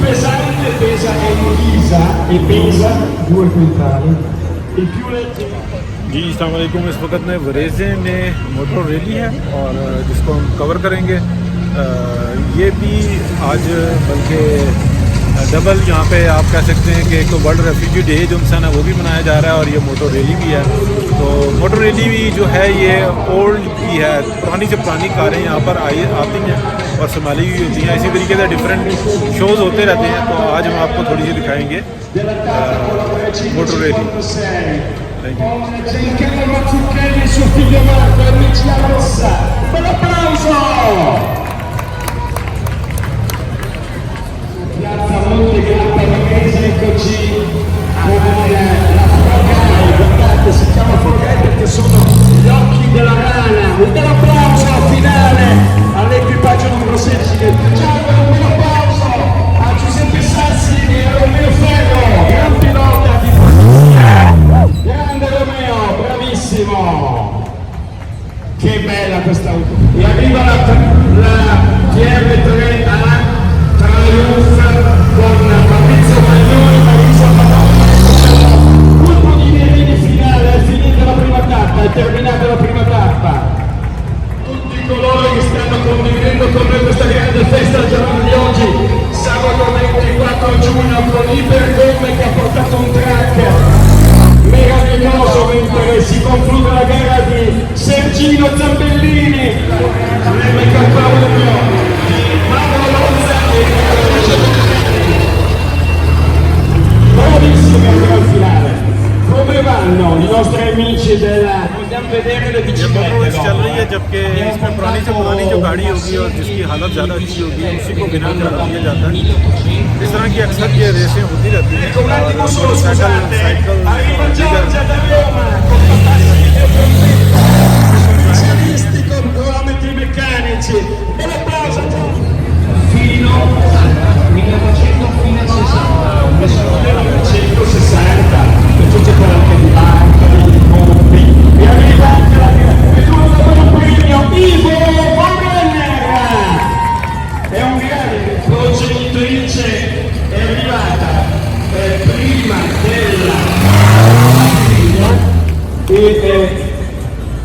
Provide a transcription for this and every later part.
pesante pesa è Elisa e pesa 2 quintali. Il più leggero. जी अस्सलाम वालेकुम। इस वक्त मैं वरेज़े में मोटर रैली है और जिसको हम कवर करेंगे। ये भी आज बल्कि डबल यहाँ पे आप कह सकते हैं कि एक तो वर्ल्ड रेफ्यूजी डे जो है वो भी मनाया जा रहा है और ये मोटर रैली भी है। तो मोटर रैली भी जो है ये ओल्ड की है, पुरानी से पुरानी कारें यहाँ पर आती हैं और संभाली हुई होती हैं। इसी तरीके से डिफरेंट शोज़ होते रहते हैं। तो आज हम आपको थोड़ी सी दिखाएँगे motor rally. Giancarlo Mazzucchelli e suo figlio Marco, amici la rossa, un applauso! Piazza Monte Grappa Varese, eccoci con la Fogai, guardate, si chiama Fogai perché sono gli occhi della rana. Un bel applauso finale all'equipaggio numero 16 del Giacomo, un bel applauso a Giuseppe Sassi e a Romeo Ferro, gran pilota di grande Romeo, bravissimo! Che bella questa auto! E arriva la TR3A Triumph con Fabrizio Maglioni, Marisa Padovani. Colpo di Merini finale, è finita la prima tappa, è terminata la prima tappa. Tutti coloro che stanno condividendo con noi questa grande festa al giorno di oggi, sabato 24 giugno con Ipergomme che ha portato un track meraviglioso mentre si conclude la gara di Sergino Zambellini, Rebeca Paolo, Mauro Lonza e bravissimi al finale. Come vanno i nostri amici della... Vogliamo vedere le biciclette चल रही है, जबकि इसमें पुरानी से पुरानी जो गाड़ी होगी और जिसकी हालत ज़्यादा अच्छी होगी उसी को बिना करा दिया जाता है। इस तरह की अक्सर ये रेसें होती रहती हैं। specialisti con cronometri meccanici. Un applauso fino al 1900 fino al 60, che sono nel 160, perciò c'è quella anche di banca, di pompi, e arriva anche la veduta per un premio Ivo Vorrenner. È un grande progenitrice, è arrivata prima della figlia.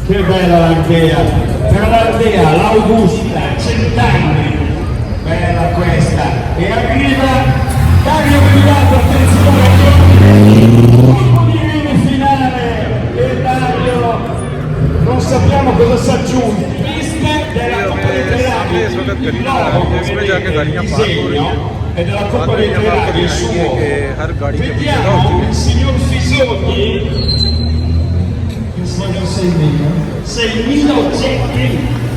Che bella l'Ardea, per l'Ardea, l'Augusta, 100 anni, bella questa, e arriva Dario Brigato, attenzione, colpo di rene finale, e Dario, non sappiamo cosa si aggiunge, piste della Coppa dei Ferrari, il logo, il disegno, è della Coppa dei Ferrari, il suo, vediamo il signor Fisogni, 6.000 oggetti,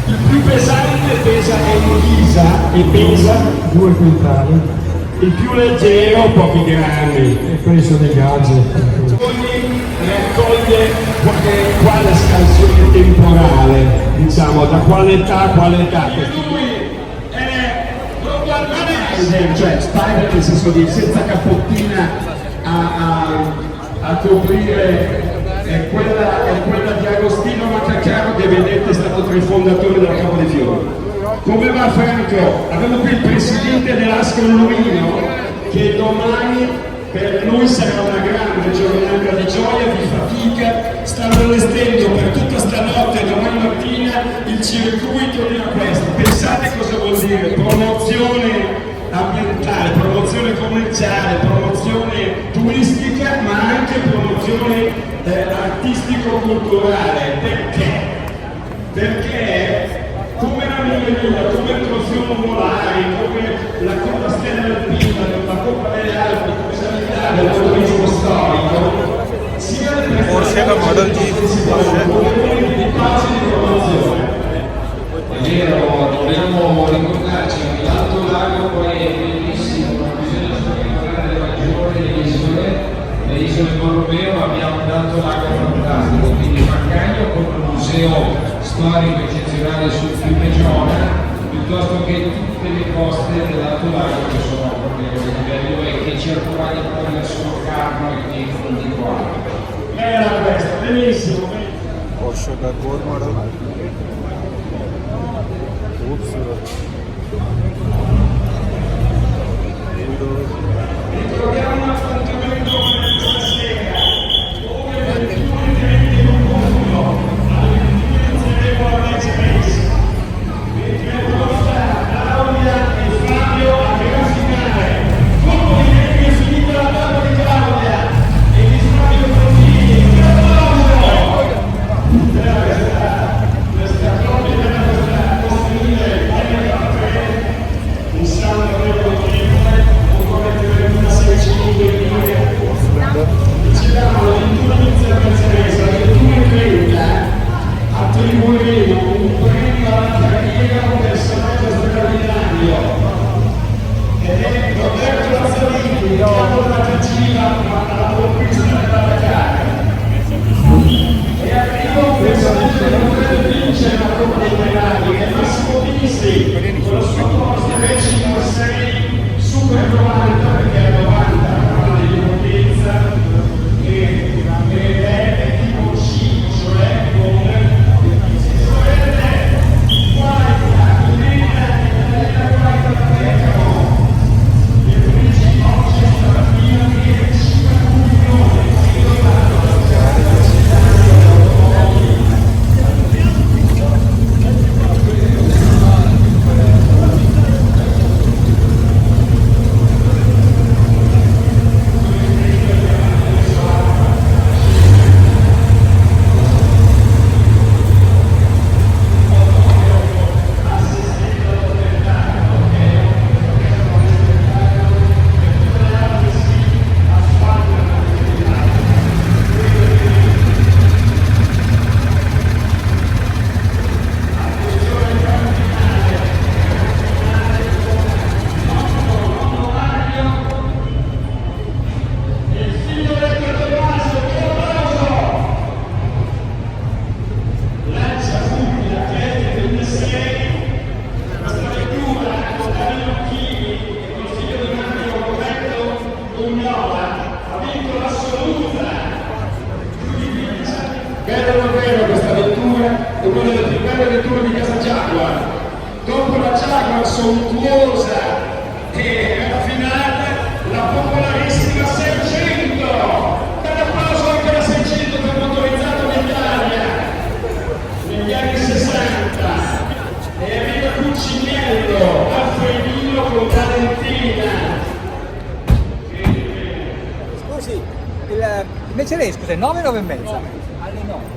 il più pesante pesa Elisa e pesa 2 quintali, il più leggero pochi grammi, e questo dei gadget. Raccoglie quale scansione temporale, diciamo, da quale età a quale età. Lui è cioè Spider nel senso di senza cappottina a coprire. È quella di Agostino Maccacaro che vedete è stato tra i fondatori della Campo dei Fiori. Come va Franco? Abbiamo qui il presidente dell'Ascol-Luino che domani per lui sarà una grande giornata di gioia, di fatica, stanno allestendo per tutta stanotte e domani mattina il circuito della questa. Pensate cosa vuol dire? Promozione ambientale, promozione commerciale, promozione turistica, ma anche promozione artistico-culturale. Perché come la Miglia, come il Trofeo Volare, come la Coppa Stella Alpina, la Coppa delle Alpi, come sanità del turismo storico, sia le persone di pace e di promozione. È vero, dobbiamo ricordarci che l'Alto Lago poi è bellissimo, ma bisogna parlare della maggiore le isole Borromeo, abbiamo un Alto Lago fantastico, quindi Maccagno con un museo storico eccezionale sul fiume Giona, piuttosto che tutte le coste dell'Alto Lago che sono proprio di livello e che ci accompagnano poi verso Locarno e quindi di qua. Era questo, benissimo. Porsche का core model खूबसूरत hero sontuosa che alla finale la popolarissima 600. Un applauso anche alla 600 che ha motorizzato l'Italia negli anni 60 e arriva Cuciniello, Alfredino con Valentina. Scusi, invece lei scusa, 9 9 e mezza? Alle 9.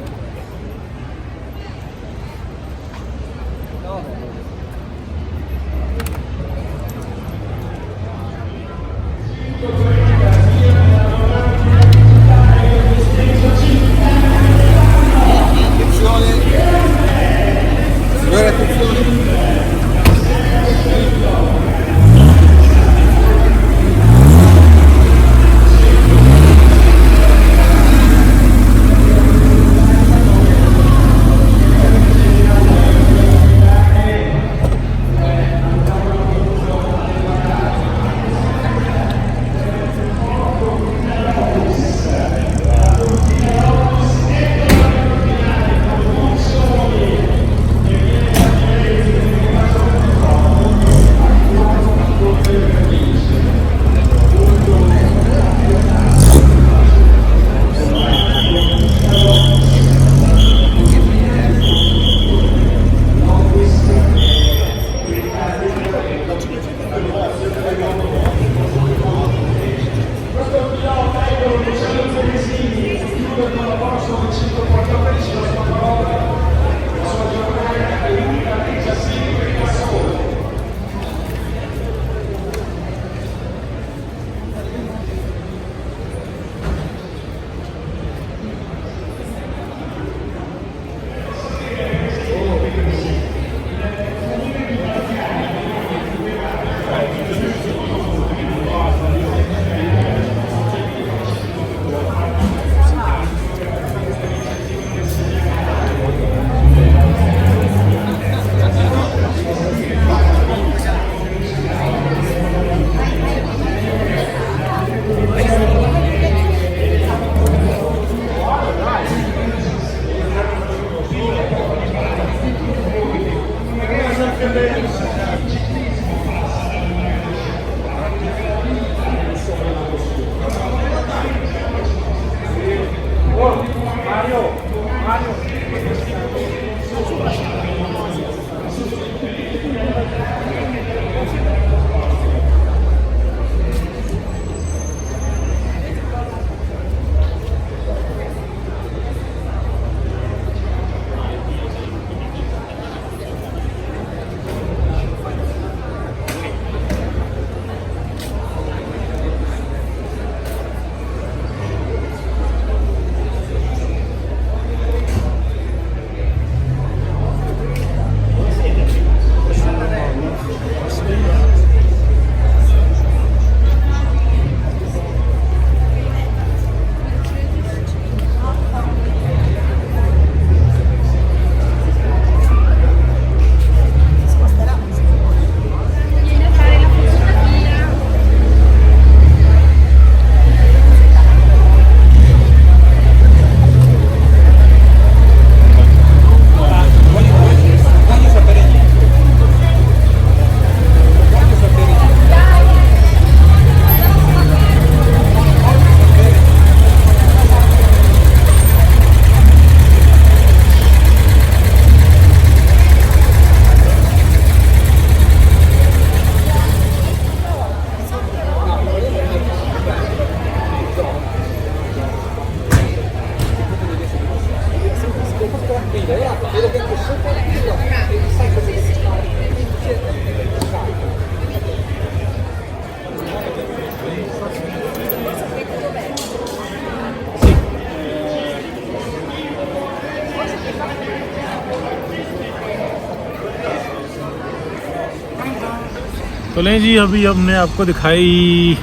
तो लें जी, अभी हमने आपको दिखाई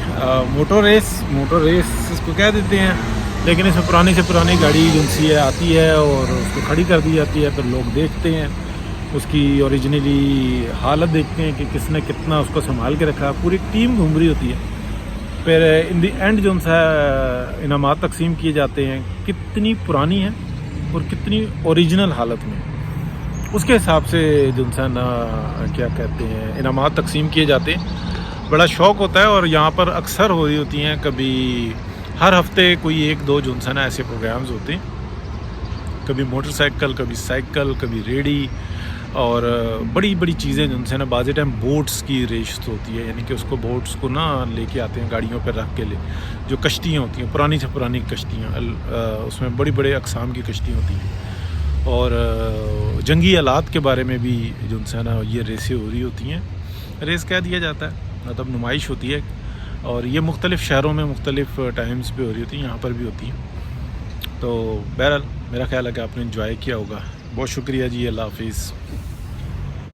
motor race इसको कह देते हैं, लेकिन इसमें पुरानी से पुरानी गाड़ी एजेंसी है आती है और उसको खड़ी कर दी जाती है। फिर लोग देखते हैं उसकी ओरिजिनली हालत, देखते हैं कि किसने कितना उसको संभाल के रखा। पूरी टीम घूम रही होती है। फिर इन दी एंड जो सा इनामात तकसीम किए जाते हैं, कितनी पुरानी है और कितनी ओरिजिनल हालत में, उसके हिसाब से जो इंसान क्या कहते हैं इनामात तकसीम किए जाते हैं। बड़ा शौक़ होता है और यहाँ पर अक्सर हो रही होती हैं, कभी हर हफ्ते कोई एक दो जो इंसान ऐसे प्रोग्राम्स होते हैं, कभी मोटरसाइकिल, कभी साइकिल, कभी रेडी और बड़ी बड़ी चीज़ें जो है ना, बाज़ टाइम बोट्स की रेस होती है, यानी कि उसको बोट्स को ना लेके आते हैं गाड़ियों पर रख के ले, जो कश्तियाँ होती हैं पुरानी से पुरानी कश्तियाँ, उसमें बड़ी बड़े अक़साम की कश्तियाँ होती हैं और जंगी आलात के बारे में भी जो है ना ये रेसें हो रही होती हैं। रेस कह दिया जाता है, मतलब नुमाइश होती है और ये मुख्तलिफ़ शहरों में मुख्तलिफ़ टाइम्स पे हो रही होती हैं, यहाँ पर भी होती हैं। तो बहरहाल मेरा ख्याल है कि आपने इंजॉय किया होगा। बहुत शुक्रिया जी, अल्लाह हाफिज़।